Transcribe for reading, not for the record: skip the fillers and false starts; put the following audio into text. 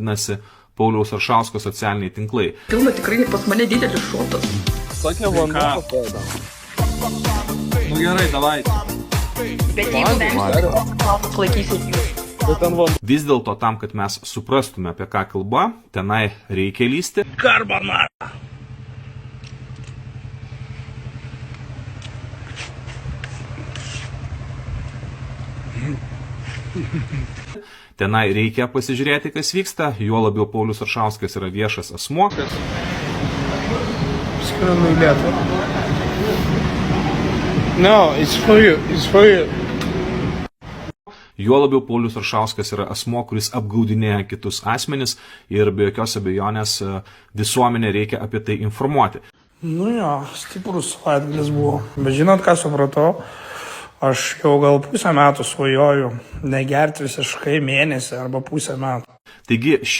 vadinasi Pauliaus Aršausko socialiniai tinklai. Pilna tikrai pas mane didelis šotas. Tokia vanda papėda. Nu gerai, davai. Bet jeigu vengsit, laikysit jūs. Vis dėlto tam, kad mes suprastume, apie ką kalba, tenai reikia lysti. Carbonara. Tenai reikia pasižiūrėti, kas vyksta, juo labiau Paulius Aršauskas yra viešas asmuo. Skrenu į Lietuvą. No, it's for you, it's for you. Juo labiau Paulius Aršauskas yra asmuo, kuris apgaudinėja kitus asmenis ir be jokios abejonės visuomenė reikia apie tai informuoti. Nu jo, stiprus savaitgalis buvo. Bet žinot, ką supratau? Aš jau gal pusę metų svajoju negerti visiškai mėnesį arba pusę metų. Taigi